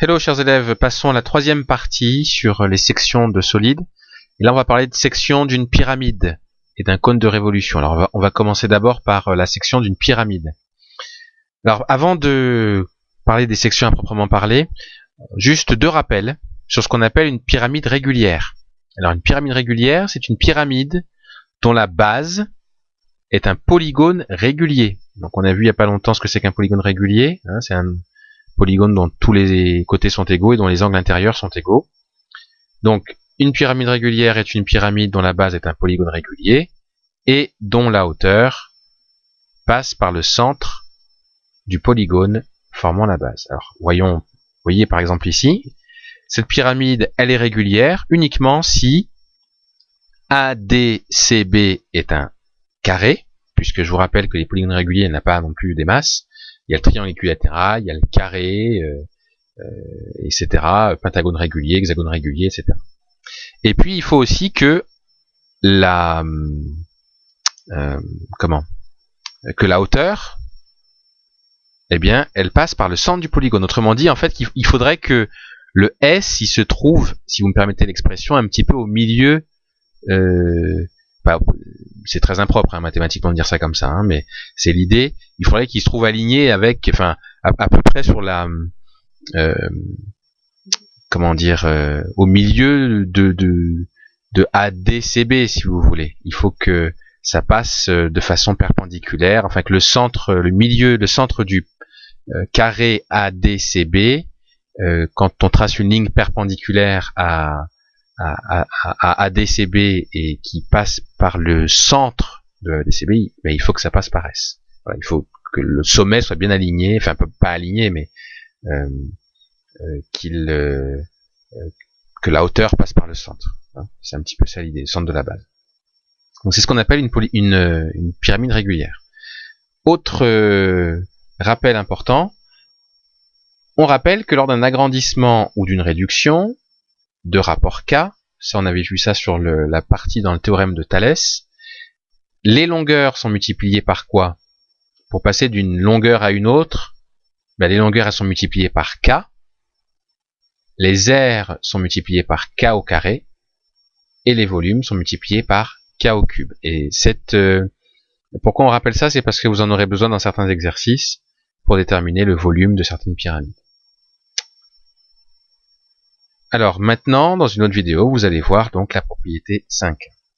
Hello chers élèves, passons à la troisième partie sur les sections de solides. Et là on va parler de section d'une pyramide et d'un cône de révolution. Alors on va commencer d'abord par la section d'une pyramide. Alors avant de parler des sections à proprement parler, juste deux rappels sur ce qu'on appelle une pyramide régulière. Alors une pyramide régulière, c'est une pyramide dont la base est un polygone régulier. Donc on a vu il n'y a pas longtemps ce que c'est qu'un polygone régulier. C'est un polygone dont tous les côtés sont égaux et dont les angles intérieurs sont égaux. Donc une pyramide régulière est une pyramide dont la base est un polygone régulier et dont la hauteur passe par le centre du polygone formant la base. Alors voyez par exemple ici, cette pyramide elle est régulière uniquement si ADCB est un carré, puisque je vous rappelle que les polygones réguliers n'ont pas non plus des masses. Il y a le triangle équilatéral, il y a le carré, etc. Pentagone régulier, hexagone régulier, etc. Et puis il faut aussi que la hauteur, eh bien, elle passe par le centre du polygone. Autrement dit, en fait, il faudrait que le S, il se trouve, si vous me permettez l'expression, un petit peu au milieu. C'est très impropre mathématiquement de dire ça comme ça, mais c'est l'idée. Il faudrait qu'il se trouve aligné avec, enfin, à peu près sur la, au milieu de ADCB, si vous voulez. Il faut que ça passe de façon perpendiculaire, enfin que le centre du carré ADCB, quand on trace une ligne perpendiculaire à ADCB et qui passe par le centre de ADCB, mais il faut que ça passe par S. Voilà, il faut que le sommet soit bien aligné, enfin pas aligné, mais que la hauteur passe par le centre. C'est un petit peu ça l'idée, le centre de la base. Donc c'est ce qu'on appelle une pyramide régulière. Autre rappel important, on rappelle que lors d'un agrandissement ou d'une réduction de rapport K, ça on avait vu ça sur la partie dans le théorème de Thalès, les longueurs sont multipliées par quoi? Pour passer d'une longueur à une autre, les longueurs elles sont multipliées par K, les aires sont multipliées par K au carré, et les volumes sont multipliés par K au cube. Et pourquoi on rappelle ça? C'est parce que vous en aurez besoin dans certains exercices pour déterminer le volume de certaines pyramides. Alors maintenant, dans une autre vidéo, vous allez voir donc la propriété 5.